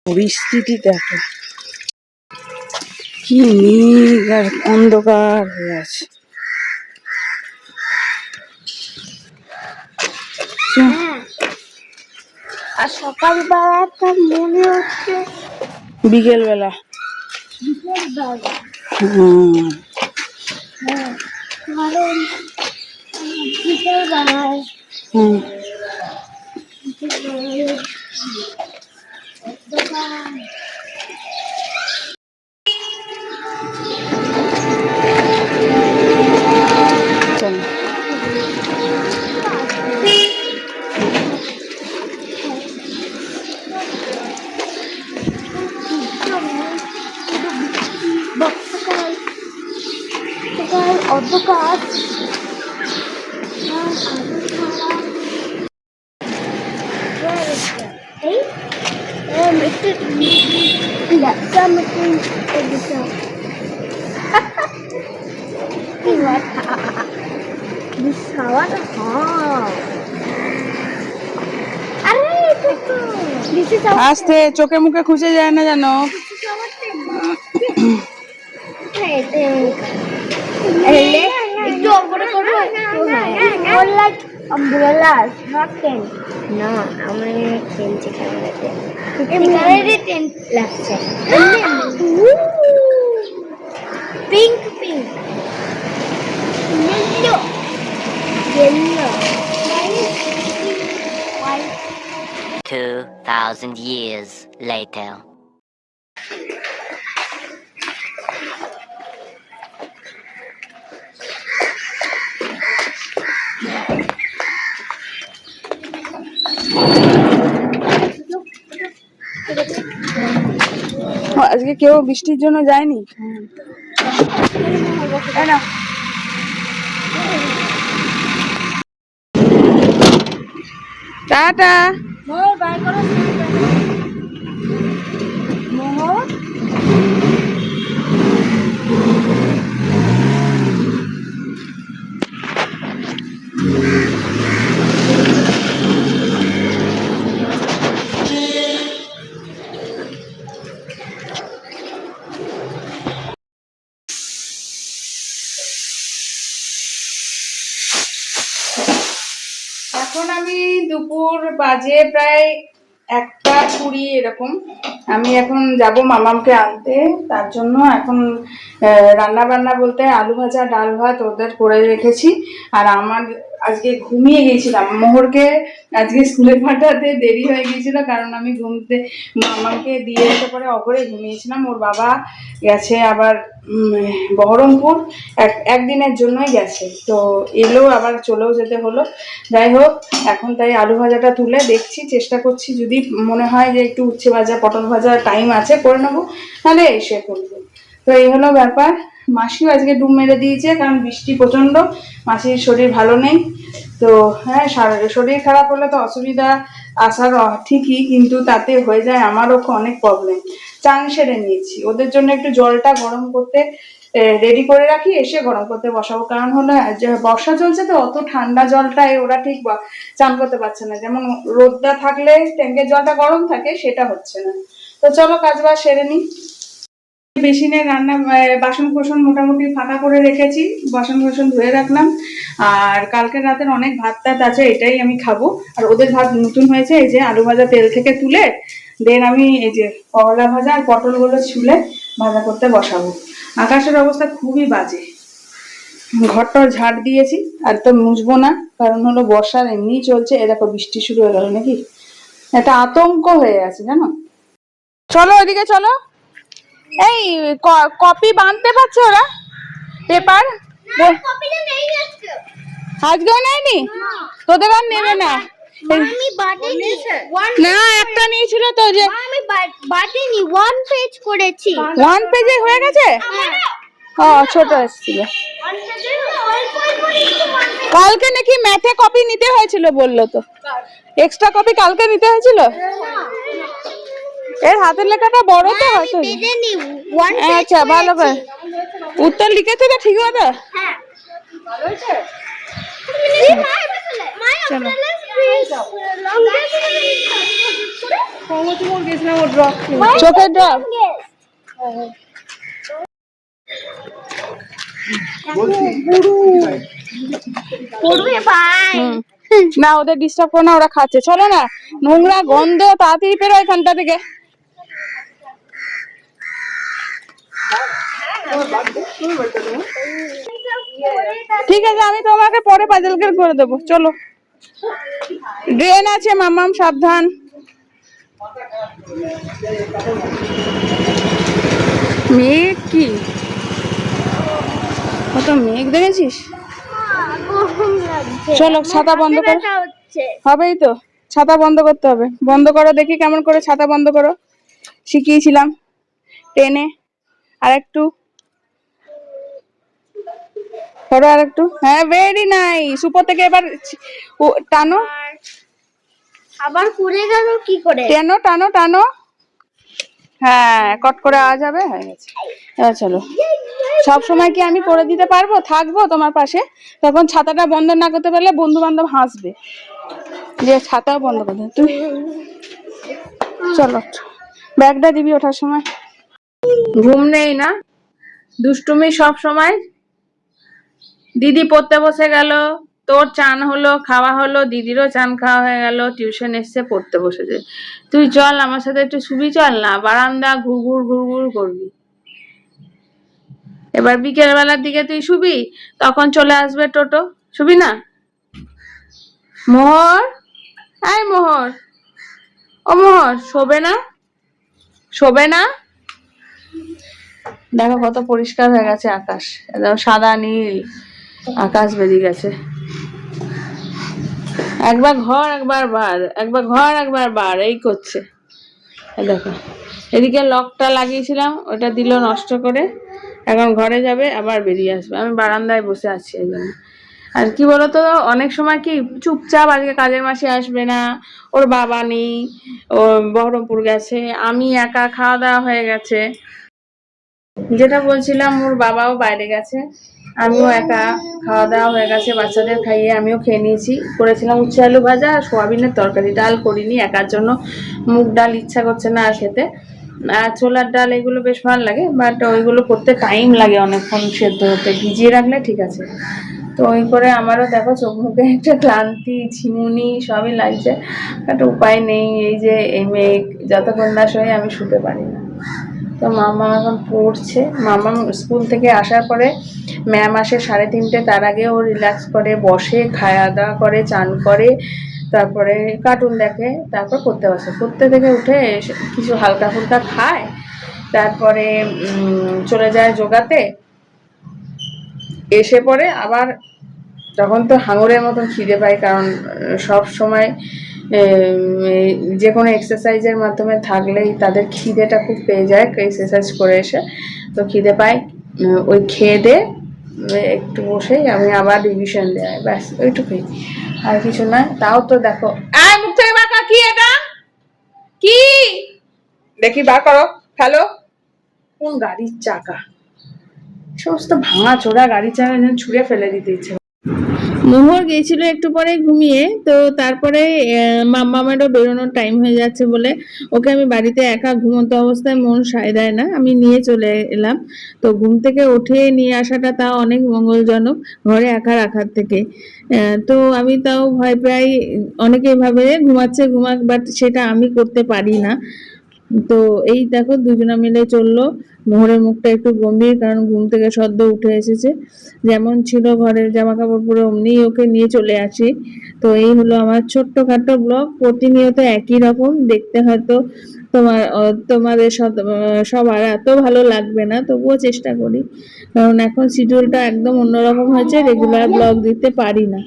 পরিস্থিতি দেখো কি নীল আর অন্ধকার হয়ে আছে। আর সকালবেলাটা মনে হচ্ছে বিকেলবেলা। কারণ বিকেলবেলায় অন্ধকার আস্তে, চোখে মুখে খুঁজে যায় না জানো। একটু অপরে করবো umbrella not tent না আমরা টেন্ট ক্যামেরাতে ক্যামেরাতে টেন্ট লাগছে pink pink yellow yellow 2000 years later. আজকে কেউ বৃষ্টির জন্য যায়নি। টাটা। এখন আমি দুপুর বাজে প্রায় 1:20 এরকম। আমি এখন যাব মামামকে আনতে, তার জন্য এখন রান্না বান্না বলতে আলু ভাজা ডাল ভাত ওদের করে রেখেছি। আর আমার আজকে ঘুমিয়ে গিয়েছিলাম, মোহরকে আজকে স্কুলে পাঠাতে দেরি হয়ে গিয়েছিল, কারণ আমি ঘুমতে মামামকে দিয়ে এসে পরে অপরে ঘুমিয়েছিলাম। ওর বাবা গেছে আবার বহরমপুর, একদিনের জন্যই গেছে, তো এলো আবার চলেও যেতে হলো। যাই হোক, এখন তাই আলু ভাজাটা তুলে দেখছি, চেষ্টা করছি যদি মনে হয় যে একটু উচ্ছে ভাজা পটল ভাজা টাইম আছে করে নেবো, তাহলে এসে করবো। তো এই হলো ব্যাপার। মাসিও আজকে ডুব মেরে দিয়েছে, কারণ বৃষ্টি প্রচণ্ড, মাসির শরীর ভালো নেই। তো হ্যাঁ, শরীর খারাপ হলে তো অসুবিধা আসার ঠিকই, কিন্তু তাতে হয়ে যায় আমারও অনেক প্রবলেম। চান সেরে নিয়েছি, ওদের জন্য একটু জলটা গরম করতে রেডি করে রাখি, এসে গরম করতে বসাবো। কারণ হলো বর্ষা চলছে তো, অত ঠান্ডা জলটায় ওরা ঠিক চান করতে পারছে না। যেমন রোদটা থাকলে ট্যাঙ্কের জলটা গরম থাকে, সেটা হচ্ছে না। তো চলো কাজ বাজ সেরে নিই। বেসিনে রান্না বাসন কোসন মোটামুটি ফাঁকা করে রেখেছি, বাসন কোসন ধুয়ে রাখলাম। আর কালকে রাতের অনেক ভাত টাত আছে, এটাই আমি খাবো। আর ওদের ভাত নতুন হয়েছে, এই যে আলু ভাজা তেল থেকে তুলে দেন আমি এই যে করলা ভাজা আর পটলগুলো ছুলে ভাজা করতে বসাবো। আকাশের অবস্থা খুবই বাজে, ঘরটা ঝাড় দিয়েছি, আর তো মুছবো না, কারণ হলো বর্ষার এমনিই চলছে। এ দেখো বৃষ্টি শুরু হয়ে গেল নাকি, একটা আতঙ্ক হয়ে আছে জানো। চলো ওইদিকে চলো। এই কপি বাঁধতে পারছে ওরা, পেপার আজকেও নেয়নি, তোদের আর নেবে না। না, একটা নিয়েছিল তো, যে আমি বাটিনি, ওয়ান পেজ করেছি। ওয়ান পেজে হয়ে গেছে। ও ছোট এসেছিল। কালকে নাকি ম্যাথে কপি নিতে হয়েছিল বললো, তো এক্সট্রা কপি কালকে নিতে হয়েছিল। এর হাতের লেখাটা বড় তো হয়তো। আচ্ছা, ভালো করে উত্তর লিখেছে তো ঠিক মতো। চলো গেছিলাম ও ড্রপ চোখের ড্রপ। পড়বে ভাই। না ওদের ডিস্টার্ব করো না, ওরা খাচ্ছে। চলো না, নোংরা গন্ধ, তাড়াতাড়ি বেরো এখানটা থেকে। ঠিক আছে, আমি তোমাকে পরে পাজল করে দেবো। চলো, ড্রেন আছে মামাম, সাবধান। মেঘ কি কত মেঘ দেখেছিস? চলো ছাতা বন্ধ করো। হবেই তো, ছাতা বন্ধ করতে হবে। বন্ধ করো দেখি কেমন করে ছাতা বন্ধ করো, শিখিয়েছিলাম টেনে। আরেকটু করো, আরেকটু। হ্যাঁ, ভেরি নাইস। উপর থেকে এবার টানো, আবার পুড়ে গেল কি করে? টানো টানো টানো। হ্যাঁ, কট করে আওয়াজ হবে, হয়ে গেছে। এবার চলো। সব সময় কি আমি করে দিতে পারবো, থাকবো তোমার পাশে? তখন ছাতাটা বন্ধ না করতে পারলে বন্ধু বান্ধব হাসবে যে ছাতাও বন্ধ করতে। তুই চলো, ব্যাগটা দিবি ওঠার সময়। ঘুম নেই না, দুষ্টুমি সব সময়। দিদি পড়তে বসে গেল, তোর চান হলো, খাওয়া হলো, দিদিরও চান খাওয়া হয়ে গেল, টিউশন এসছে, পড়তে বসেছে। তুই চল আমার সাথে একটু শুবি, চল না, বারান্দা ঘুরঘুর ঘুরঘুর করবি। এবার বিকেল বেলার দিকে তুই শুবি, তখন চলে আসবে টোটো। শুবি না? মোহর, আয় মোহর, ও মোহর, শোবে না? শোবে না? দেখো কত পরিষ্কার হয়ে গেছে আকাশ, একদম সাদা নীল আকাশ বেরিয়ে গেছে। একবার ঘর একবার বার, একবার ঘর একবার বার, এই করছে। দেখো, এদিকে লকটা লাগিয়েছিলাম, ওটা দিল নষ্ট করে। এখন ঘরে যাবে, আবার বেরিয়ে আসবে। আমি বারান্দায় বসে আছি এই জন্য। আর কি বলতো, অনেক সময় কি চুপচাপ, আজকে কাজের মাসি আসবে না, ওর বাবা নেই, ও বহরমপুর গেছে, আমি একা, খাওয়া দাওয়া হয়ে গেছে। যেটা বলছিলাম, ওর বাবাও বাইরে গেছে, আমিও একা, খাওয়া দাওয়া হয়ে গেছে, বাচ্চাদের খাইয়ে আমিও খেয়ে নিয়েছি। করেছিলাম উচ্ছে আলু ভাজা আর সোয়াবিনের তরকারি, ডাল করিনি একার জন্য, মুগ ডাল ইচ্ছা করছে না আর খেতে। আর ছোলার ডাল এগুলো বেশ ভালো লাগে, বাট ওইগুলো করতে টাইম লাগে অনেকক্ষণ, সেদ্ধ হতে। ভিজিয়ে রাখলে ঠিক আছে। তো ওই করে আমারও দেখো চোখ মুখে একটা ক্লান্তি, ঝিমুনি সবই লাগছে, একটা উপায় নেই। এই যে এই মেঘ, যতক্ষণ না শোয় আমি শুতে পারি না। তো মামা এখন পড়ছে। মামা স্কুল থেকে আসার পরে ম্যাম আসে 3:30, তার আগে ও রিল্যাক্স করে বসে, খাওয়া দাওয়া করে, চান করে, তারপরে কার্টুন দেখে, তারপর পড়তে বসে। পড়তে থেকে উঠে কিছু হালকা ফুলকা খায়, তারপরে চলে যায় যোগাতে। এসে পরে আবার, তখন তো হাঙরের মতন খিদে পায়, কারণ সব সময় যে কোনো এক্সারসাইজের মাধ্যমে থাকলেই তাদের খিদেটা খুব পেয়ে যায়, এক্সারসাইজ করে এসে। তো খিদে পায়, ওই খেয়ে দে একটু বসেই আমি আবার রিভিশন দেয়, ব্যাস ওইটুকুই, আর কিছু না। তাও তো দেখো, আয় মুখ থেকে বাঁকা, কি এটা, কি দেখি বার করো, ফেলো। কোন গাড়ির চাকা, সমস্ত ভাঙা চোরা গাড়ির চাকা ছুঁড়ে ফেলে দিতে ইচ্ছে। মোহর গিয়েছিল একটু পরে ঘুমিয়ে, তো তারপরে মাম্মামেরও বেরোনোর টাইম হয়ে যাচ্ছে বলে ওকে আমি বাড়িতে একা ঘুমন্ত অবস্থায় মন সায় দেয় না, আমি নিয়ে চলে এলাম। তো ঘুম থেকে উঠে নিয়ে আসাটা তাও অনেক মঙ্গলজনক, ঘরে একা রাখার থেকে। তো আমি তাও ভয় পাই, অনেকে ভাবে ঘুমাচ্ছে ঘুমাক, বাট সেটা আমি করতে পারি না। তো এই দেখো দুজনা মিলে চললো। মোহরের মুখটা একটু গম্ভীর, কারণ ঘুম থেকে সদ্য উঠে এসেছে। যেমন ছিল ঘরের জামা কাপড় পরে, অমনি ওকে নিয়ে চলে আসি। তো এই হলো আমার ছোট্টখাটো ব্লগ, প্রতিনিয়ত একই রকম দেখতে। হয়তো তোমাদের সবার এত ভালো লাগবে না, তবুও চেষ্টা করি, কারণ এখন শিডিউলটা একদম অন্যরকম হয়েছে, রেগুলার ব্লগ দিতে পারি না।